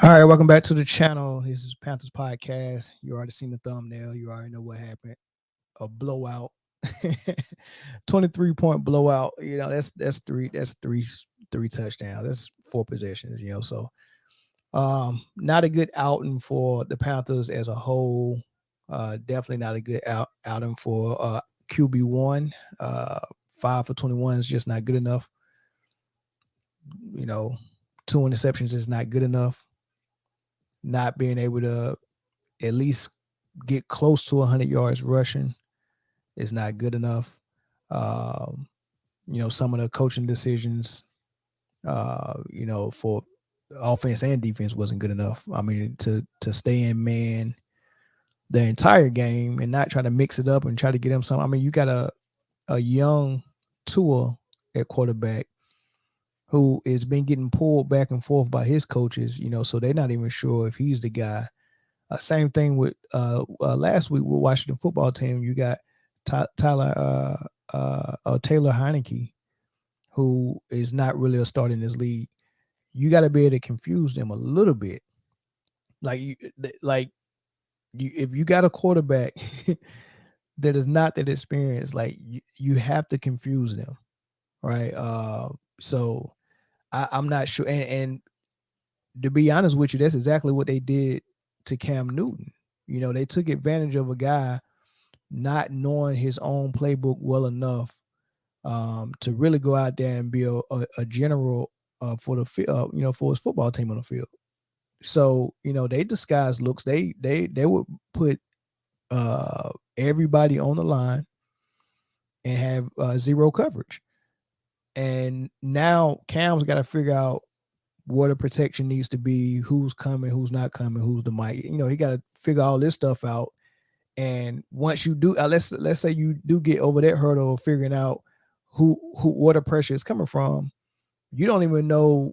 All right, welcome back to the channel. This is Panthers podcast. You already seen the thumbnail. You already know what happened. A blowout, 23-point blowout. That's three touchdowns. That's 4 possessions. So not a good outing for the Panthers as a whole. Definitely not a good outing for QB1. 5 for 21 is just not good enough. 2 interceptions is not good enough. Not being able to at least get close to 100 yards rushing is not good enough. Some of the coaching decisions, for offense and defense wasn't good enough. I mean, to stay in man the entire game and not try to mix it up and try to get him some. I mean, you got a young Tua at quarterback who is been getting pulled back and forth by his coaches, so they're not even sure if he's the guy. Same thing with last week with Washington football team. You got Taylor Heineke, who is not really a starter in this league. You got to be able to confuse them a little bit. If you got a quarterback that is not that experienced, you have to confuse them, right? So I'm not sure. And to be honest with you, that's exactly what they did to Cam Newton. They took advantage of a guy not knowing his own playbook well enough to really go out there and be a general for the for his football team on the field. So they disguise looks. They would put everybody on the line and have zero coverage. And now Cam's got to figure out where the protection needs to be, who's coming, who's not coming, who's the mic. He got to figure all this stuff out. And once you do, let's say you do get over that hurdle of figuring out where the pressure is coming from, you don't even know.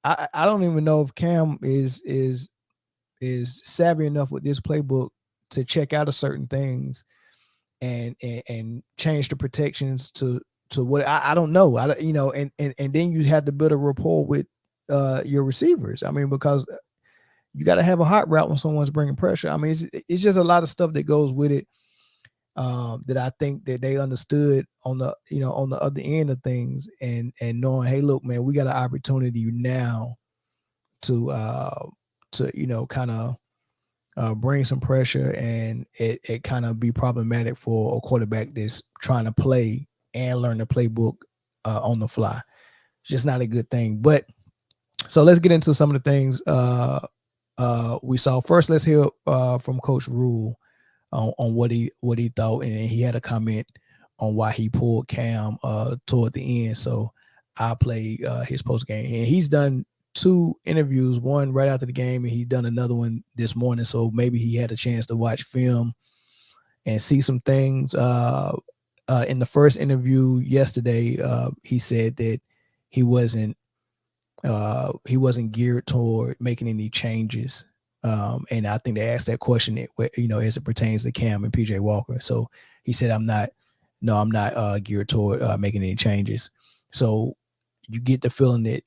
I don't even know if Cam is savvy enough with this playbook to check out of certain things and change the protections to what I don't know. And then you have to build a rapport with your receivers. I mean, because you got to have a hot route when someone's bringing pressure. I mean, it's just a lot of stuff that goes with it that I think that they understood on the other end of things and knowing, hey, look, man, we got an opportunity now to kind of bring some pressure, and it kind of be problematic for a quarterback that's trying to play and learn the playbook on the fly. It's just not a good thing. But so let's get into some of the things we saw. First, let's hear from Coach Rule on what he thought, and he had a comment on why he pulled Cam toward the end. So I play his post game, and he's done 2 interviews, one right after the game, and he's done another one this morning. So maybe he had a chance to watch film and see some things. In the first interview yesterday, he said that he wasn't geared toward making any changes. And I think they asked that question, as it pertains to Cam and PJ Walker. So he said, I'm not geared toward making any changes. So you get the feeling that,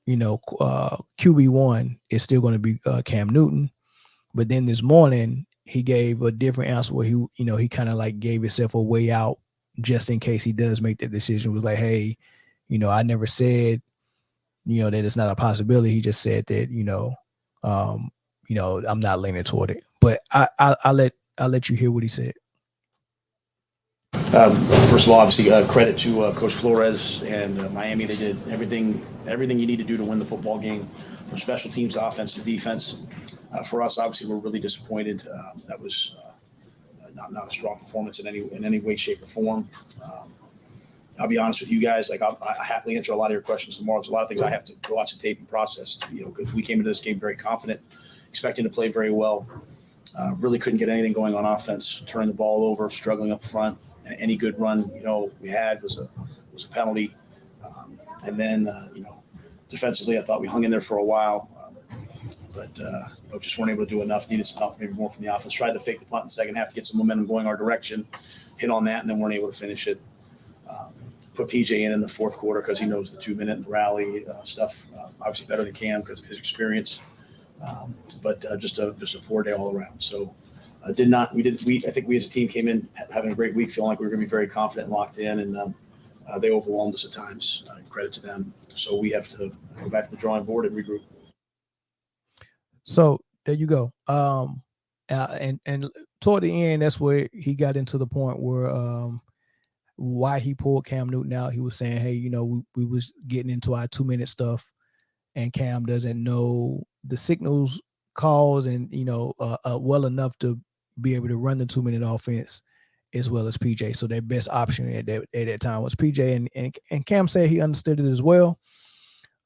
QB1 is still going to be Cam Newton. But then this morning he gave a different answer where he kind of like gave himself a way out just in case he does make that decision. It was like, hey, I never said, that it's not a possibility. He just said that, I'm not leaning toward it. But I'll let you hear what he said. First of all, obviously, credit to Coach Flores and Miami. They did everything you need to do to win the football game, from special teams, offense to defense. For us, obviously, we're really disappointed. That was not a strong performance in any way, shape, or form. I'll be honest with you guys. I happily answer a lot of your questions tomorrow. There's a lot of things I have to watch the tape and process. Because we came into this game very confident, expecting to play very well. Really couldn't get anything going on offense, turning the ball over, struggling up front. Any good run, we had was a penalty. And then, defensively, I thought we hung in there for a while. But just weren't able to do enough. Needed some help, maybe more from the offense. Tried to fake the punt in the second half to get some momentum going our direction. Hit on that, and then weren't able to finish it. put PJ in the fourth quarter because he knows the 2 minute rally stuff obviously better than Cam because of his experience. But just a poor day all around. So did not we did we I think we as a team came in having a great week, feeling like we were going to be very confident and locked in, and they overwhelmed us at times. Credit to them. So we have to go back to the drawing board and regroup. So there you go. And toward the end, that's where he got into the point where why he pulled Cam Newton out. He was saying, hey, we was getting into our 2 minute stuff, and Cam doesn't know the signals calls and well enough to be able to run the 2 minute offense as well as PJ. So their best option at that time was PJ, and Cam said he understood it as well.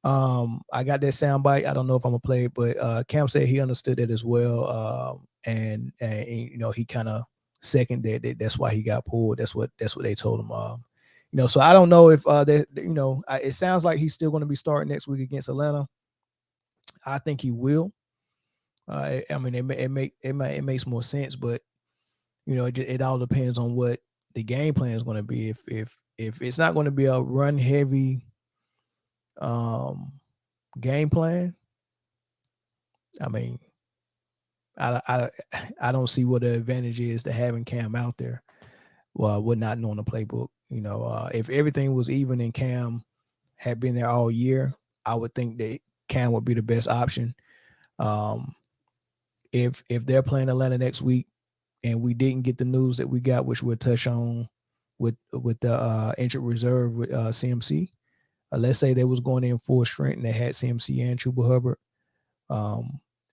I got that sound bite. I don't know if I'm gonna play it, but Cam said he understood it as well. And he kind of seconded that. That's why he got pulled. That's what they told him. So I don't know if it sounds like he's still going to be starting next week against Atlanta. I think he will. I mean, it makes more sense, but it all depends on what the game plan is going to be. If it's not going to be a run heavy game plan, I mean, I don't see what the advantage is to having Cam out there. Well, with not knowing the playbook, if everything was even and Cam had been there all year, I would think that Cam would be the best option. If they're playing Atlanta next week and we didn't get the news that we got, which we'll touch on with the injured reserve with CMC, let's say they was going in full strength and they had CMC and Chuba Hubbard,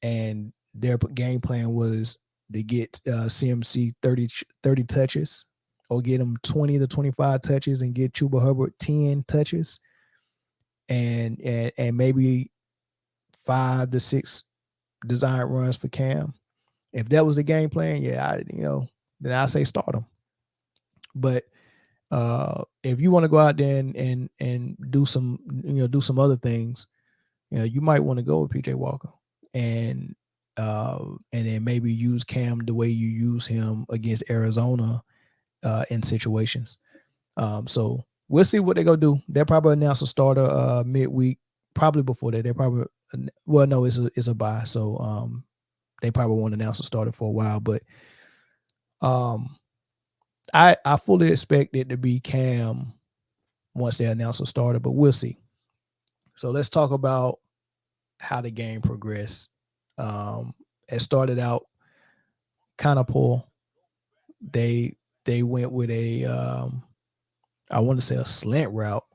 and their game plan was to get CMC 30 touches or get him 20 to 25 touches and get Chuba Hubbard 10 touches and maybe 5 to 6 design runs for Cam. If that was the game plan, then I say start him. But if you want to go out there and do some other things, you might want to go with PJ Walker and then maybe use Cam the way you use him against Arizona in situations. So we'll see what they're gonna do. They'll probably announce a starter midweek, probably before that. They probably no, it's a bye, so they probably won't announce a starter for a while. But I fully expect it to be Cam once they announce a starter, but we'll see. So let's talk about how the game progressed. It started out kind of poor. They went with a I want to say a slant route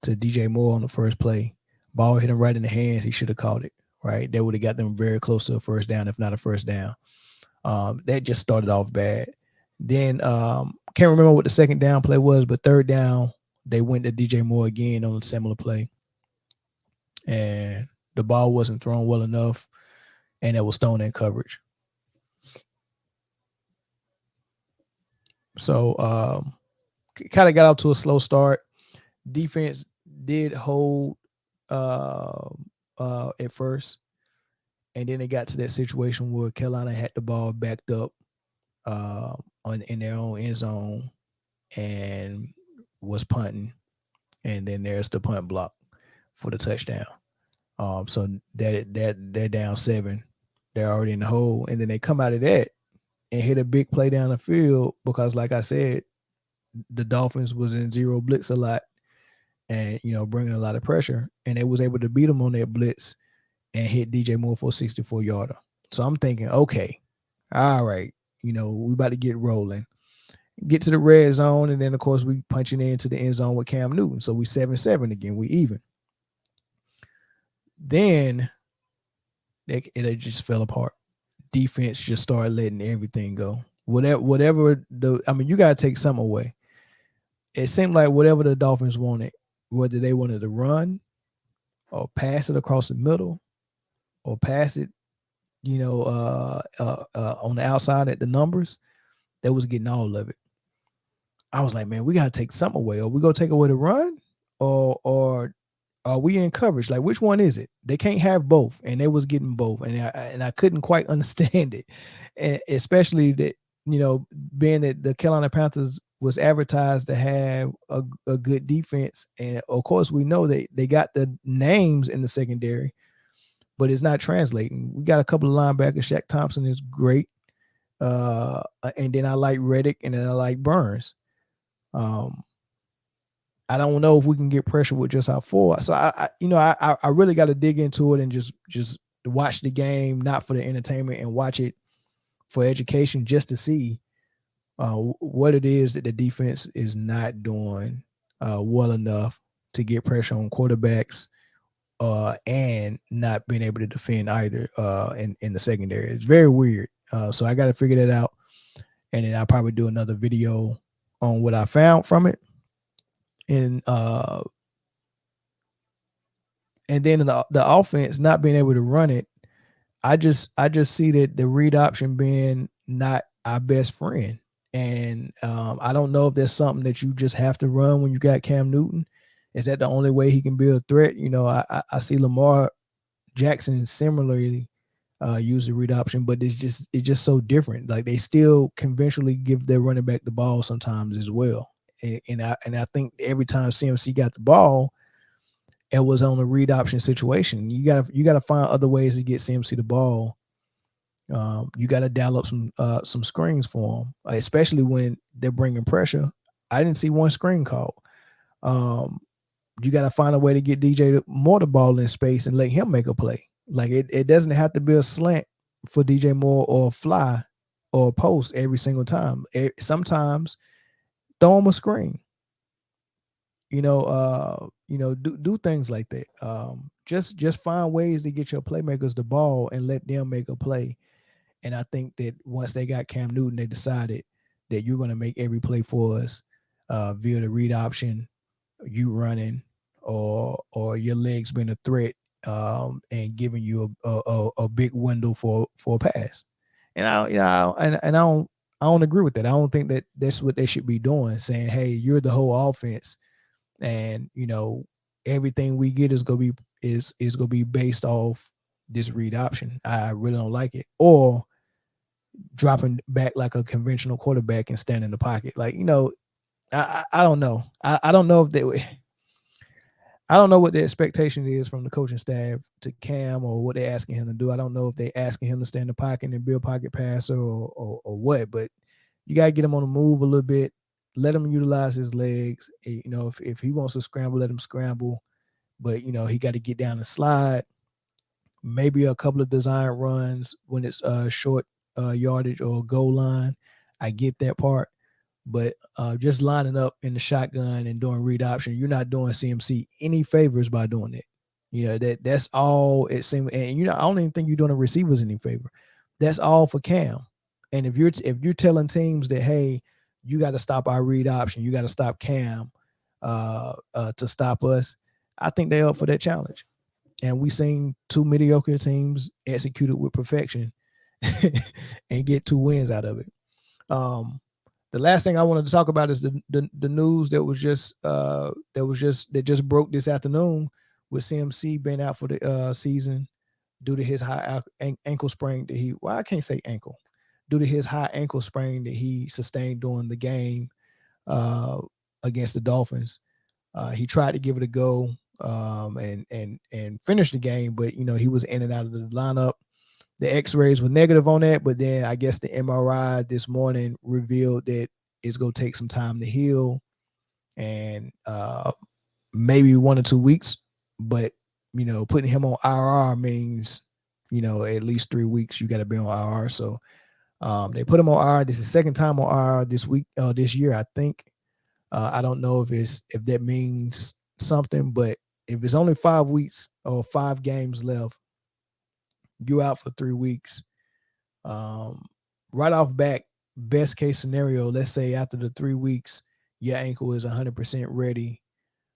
to DJ Moore on the first play. Ball hit him right in the hands. He should have caught it, right? That would have got them very close to a first down, if not a first down. That just started off bad. Then can't remember what the second down play was, but third down, they went to DJ Moore again on a similar play. And the ball wasn't thrown well enough, and it was thrown in coverage. So kind of got out to a slow start. Defense did hold at first, and then it got to that situation where Carolina had the ball backed up in their own end zone and was punting, and then there's the punt block for the touchdown. So they're down 7. They're already in the hole, and then they come out of that and hit a big play down the field because, like I said, the Dolphins was in zero blitz a lot and, bringing a lot of pressure, and they was able to beat them on their blitz and hit DJ Moore for a 64-yarder. So I'm thinking, okay, all right, we about to get rolling. Get to the red zone, and then, of course, we punching into the end zone with Cam Newton. So we 7-7 again. We even. Then it just fell apart. Defense just started letting everything go. Whatever you got to take something away. It seemed like whatever the Dolphins wanted, whether they wanted to run or pass it across the middle or pass it, on the outside at the numbers, they was getting all of it. I was like, man, we got to take something away. Are we going to take away the run or are we in coverage? Like, which one is it? They can't have both, and they was getting both, and I couldn't quite understand it, and especially that being that the Carolina Panthers was advertised to have a good defense, and of course we know they got the names in the secondary, but it's not translating. We got a couple of linebackers. Shaq Thompson is great, and then I like Reddick, and then I like Burns. Um, I don't know if we can get pressure with just our four. So I really got to dig into it and just watch the game, not for the entertainment, and watch it for education, just to see what it is that the defense is not doing well enough to get pressure on quarterbacks, and not being able to defend either in the secondary. It's very weird. So I got to figure that out, and then I'll probably do another video on what I found from it. And then the offense not being able to run it, I just see that the read option being not our best friend. And I don't know if there's something that you just have to run when you got Cam Newton. Is that the only way he can be a threat? I see Lamar Jackson similarly use the read option, but it's just so different. Like, they still conventionally give their running back the ball sometimes as well. And I think every time CMC got the ball, it was on a read option situation. You gotta find other ways to get CMC the ball. You got to dial up some screens for them, especially when they're bringing pressure. I didn't see one screen call. You got to find a way to get DJ Moore the ball in space and let him make a play. Like, it doesn't have to be a slant for DJ Moore or a fly or a post every single time. Sometimes throw him a screen. Do things like that. Just find ways to get your playmakers the ball and let them make a play. And I think that once they got Cam Newton, they decided that you're going to make every play for us via the read option, you running, or your legs being a threat, and giving you a big window for a pass. And I don't agree with that. I don't think that that's what they should be doing. Saying, hey, you're the whole offense, and everything we get is gonna be based off this read option. I really don't like it. Or dropping back like a conventional quarterback and stand in the pocket. Like, I don't know. I don't know if they would. I don't know what the expectation is from the coaching staff to Cam, or what they're asking him to do. I don't know if they're asking him to stand in the pocket and be a pocket passer, or what. But you got to get him on the move a little bit. Let him utilize his legs. If he wants to scramble, let him scramble. But he got to get down and slide. Maybe a couple of design runs when it's short yardage or goal line. I get that part. But just lining up in the shotgun and doing read option, you're not doing CMC any favors by doing it. That's all it seems. And I don't even think you're doing the receivers any favor. That's all for Cam. And if you're telling teams that, hey, you got to stop our read option, you got to stop Cam to stop us, I think they're up for that challenge. And we seen two mediocre teams execute it with perfection and get 2 wins out of it. The last thing I wanted to talk about is the news that just broke this afternoon, with CMC being out for the season due to his high ankle sprain that I can't say ankle, due to his high ankle sprain that he sustained during the game uh, against the Dolphins. He tried to give it a go, and finish the game, but he was in and out of the lineup. The X-rays were negative on that, but then I guess the MRI this morning revealed that it's going to take some time to heal, and maybe 1 or 2 weeks. But putting him on IR means at least 3 weeks you got to be on IR. So they put him on IR. This is the second time on IR this year, I think. I don't know if that means something, but if it's only 5 weeks or 5 games left, you out for 3 weeks. Right off back, best case scenario, let's say after the 3 weeks, your ankle is 100% ready.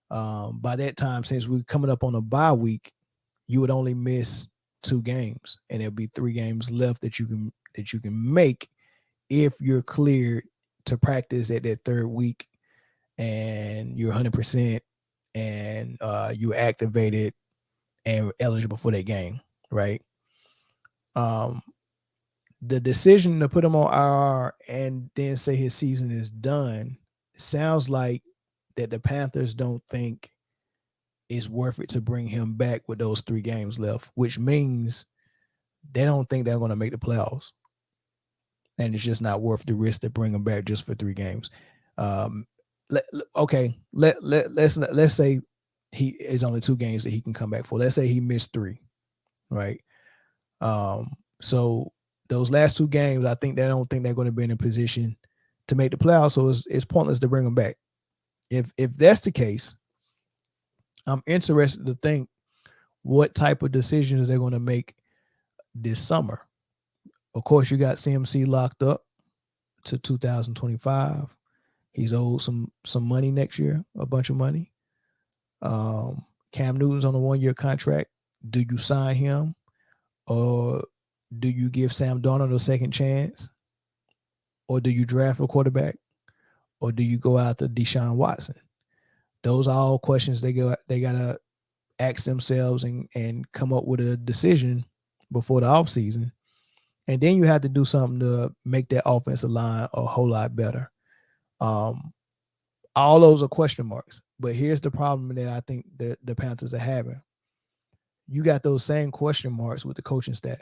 By that time, since we're coming up on a bye week, you would only miss 2 games, and there'll be 3 games left that you can make if you're cleared to practice at that 3rd week, and you're 100%, and you're activated and eligible for that game, right? The decision to put him on IR and then say his season is done sounds like that the Panthers don't think it's worth it to bring him back with those 3 games left, which means they don't think they're going to make the playoffs, and it's just not worth the risk to bring him back just for 3 games. Um, let's say he is only 2 games that he can come back for. Let's say he missed 3, right? So those last 2 games, I think they don't think they're going to be in a position to make the playoffs, so it's pointless to bring him back. If that's the case, I'm interested to think what type of decisions they're going to make this summer. Of course, you got CMC locked up to 2025. He's owed some money next year, a bunch of money. Cam Newton's on a 1-year contract. Do you sign him, or do you give Sam Darnold a second chance, or do you draft a quarterback, or do you go after Deshaun Watson? Those are all questions they gotta ask themselves and come up with a decision before the offseason. And then you have to do something to make that offensive line a whole lot better. All those are question marks. But here's the problem that I think the Panthers are having. You got those same question marks with the coaching staff.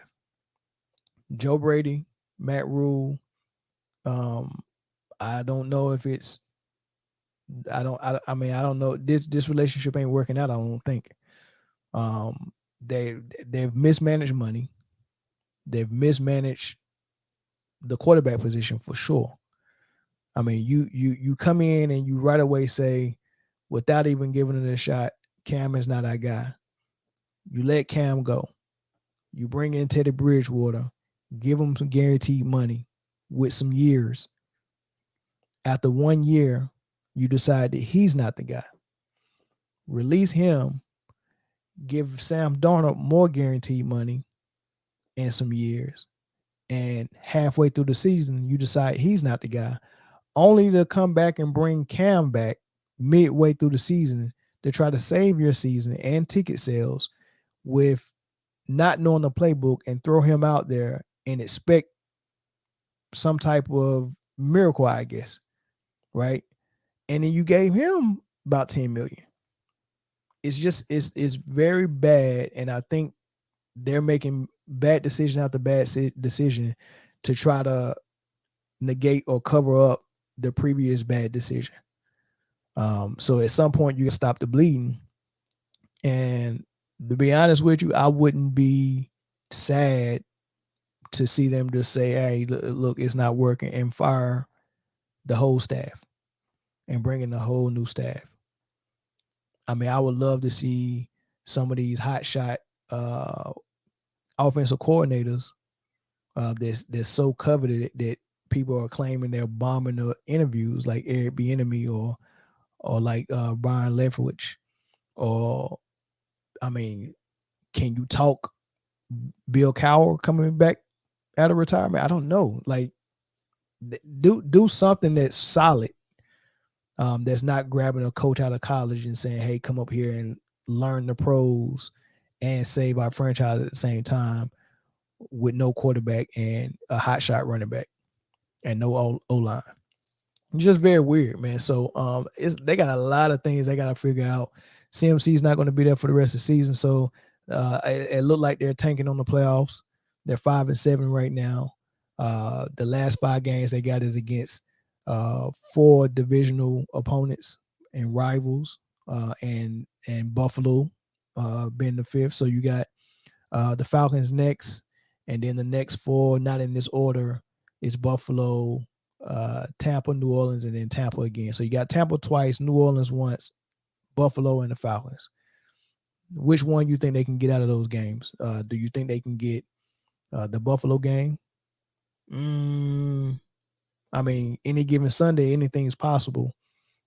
Joe Brady, Matt Rule. I don't know if it's. I don't know. This relationship ain't working out. I don't think. They've mismanaged money. They've mismanaged the quarterback position for sure. I mean, you come in and you right away say, without even giving it a shot, Cam is not our guy. You let Cam go. You bring in Teddy Bridgewater, give him some guaranteed money with some years. After 1 year, you decide that he's not the guy. Release him, give Sam Darnold more guaranteed money and some years. And halfway through the season, you decide he's not the guy, only to come back and bring Cam back midway through the season to try to save your season and ticket sales with not knowing the playbook, and throw him out there and expect some type of miracle, I guess, right? And then you gave him about 10 million. It's very bad, and I think they're making bad decision after bad decision to try to negate or cover up the previous bad decision. So at some point you can stop the bleeding. And to be honest with you, I wouldn't be sad to see them just say, hey, look, it's not working, and fire the whole staff and bring in a whole new staff. I mean, I would love to see some of these hot shot offensive coordinators that's so coveted that people are claiming they're bombing the interviews, like Eric Bieniemy or like Brian Leftwich. Or, I mean, can you talk Bill Cowher coming back out of retirement? I don't know. Like, do something that's solid. That's not grabbing a coach out of college and saying, hey, come up here and learn the pros and save our franchise at the same time, with no quarterback and a hot shot running back and no O-line. Just very weird, man. So they got a lot of things they got to figure out. CMC is not going to be there for the rest of the season, so it looked like they're tanking on the playoffs. They're 5-7 right now. The last 5 games they got is against 4 divisional opponents and rivals, and Buffalo being the 5th. So you got the Falcons next, and then the next 4, not in this order, is Buffalo, Tampa, New Orleans, and then Tampa again. So you got Tampa twice, New Orleans once, Buffalo, and the Falcons. Which one you think they can get out of those games? Do you think they can get the Buffalo game? I mean, any given Sunday, anything's possible.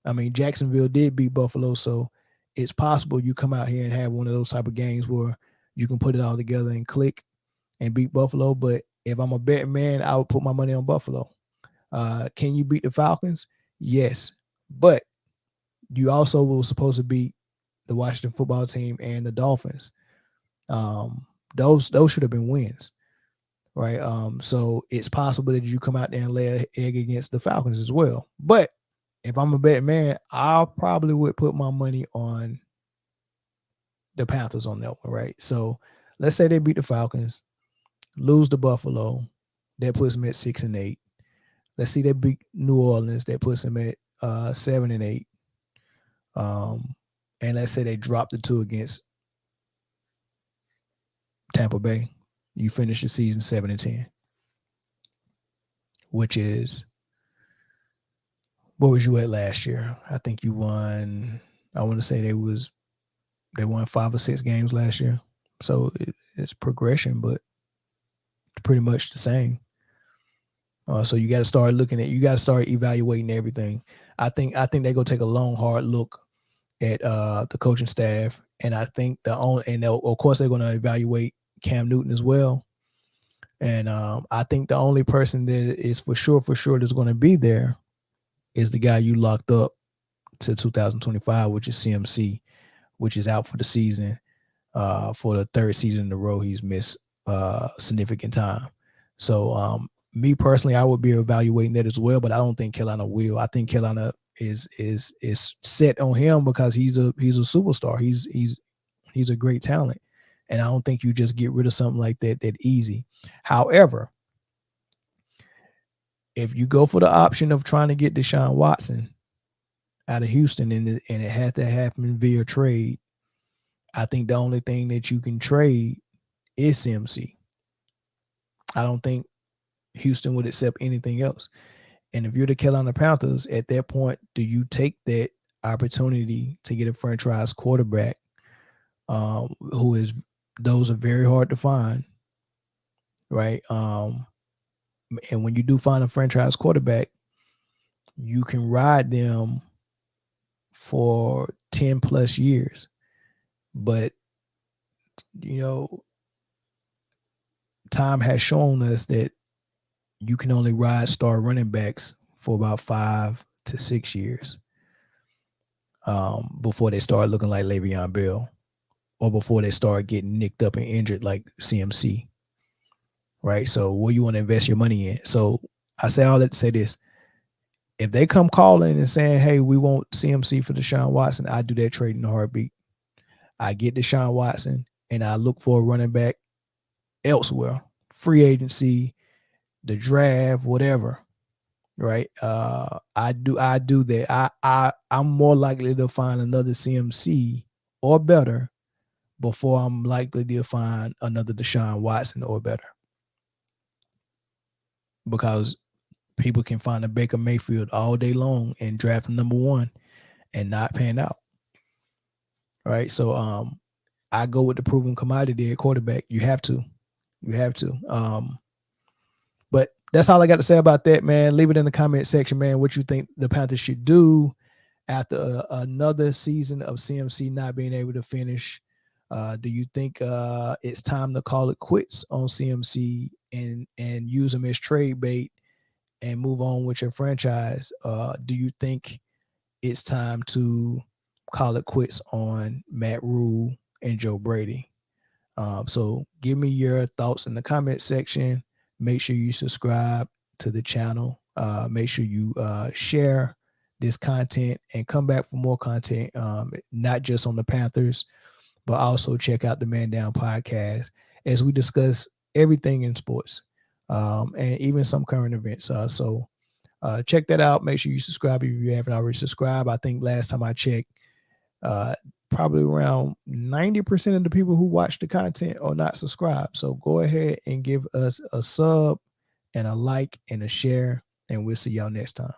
I mean, Jacksonville did beat Buffalo, so it's possible you come out here and have one of those type of games where you can put it all together and click and beat Buffalo. But if I'm a betting man, I would put my money on Buffalo. Can you beat the Falcons? Yes. But you also were supposed to beat the Washington football team and the Dolphins. Those should have been wins, right? So it's possible that you come out there and lay an egg against the Falcons as well. But if I'm a bet man, I probably would put my money on the Panthers on that one, right? So let's say they beat the Falcons, lose to Buffalo, that puts them at 6-8. Let's see they beat New Orleans, that puts them at 7-8. Um, and let's say they drop the two against Tampa Bay. You finish the season 7-10, which is what was you at last year? I think you won. I want to say they won 5 or 6 games last year. So it's progression, but pretty much the same. So you got to start you got to start evaluating everything. I think they're gonna take a long, hard look at the coaching staff, and I think of course they're gonna evaluate Cam Newton as well. And I think the only person that is for sure that's going to be there is the guy you locked up to 2025, which is CMC, which is out for the season. For the third season in a row, he's missed significant time. So me personally, I would be evaluating that as well, but I don't think Carolina will. I think Carolina is set on him because he's a superstar. He's a great talent, and I don't think you just get rid of something like that easy. However, if you go for the option of trying to get Deshaun Watson out of Houston and it had to happen via trade, I think the only thing that you can trade is CMC. I don't think Houston would accept anything else. And if you're the Carolina Panthers, at that point, do you take that opportunity to get a franchise quarterback those are very hard to find, right? And when you do find a franchise quarterback, you can ride them for 10 plus years. But, time has shown us that you can only ride star running backs for about 5 to 6 years before they start looking like Le'Veon Bell or before they start getting nicked up and injured like CMC, right? So what you want to invest your money in? So I say all that to say this. If they come calling and saying, hey, we want CMC for Deshaun Watson, I do that trade in a heartbeat. I get Deshaun Watson and I look for a running back elsewhere, free agency, the draft, whatever. Right. I do that. I'm more likely to find another CMC or better before I'm likely to find another Deshaun Watson or better. Because people can find a Baker Mayfield all day long and draft number 1 and not pan out. Right. So I go with the proven commodity at quarterback. You have to. But that's all I got to say about that, man. Leave it in the comment section, man, what you think the Panthers should do after another season of CMC not being able to finish. Do you think it's time to call it quits on CMC and use him as trade bait and move on with your franchise? Do you think it's time to call it quits on Matt Rule and Joe Brady? So give me your thoughts in the comment section. Make sure you subscribe to the channel. Make sure you share this content and come back for more content, not just on the Panthers, but also check out the Man Down podcast as we discuss everything in sports and even some current events. So check that out. Make sure you subscribe if you haven't already subscribed. I think last time I checked, probably around 90% of the people who watch the content are not subscribed. So go ahead and give us a sub and a like and a share, and we'll see y'all next time.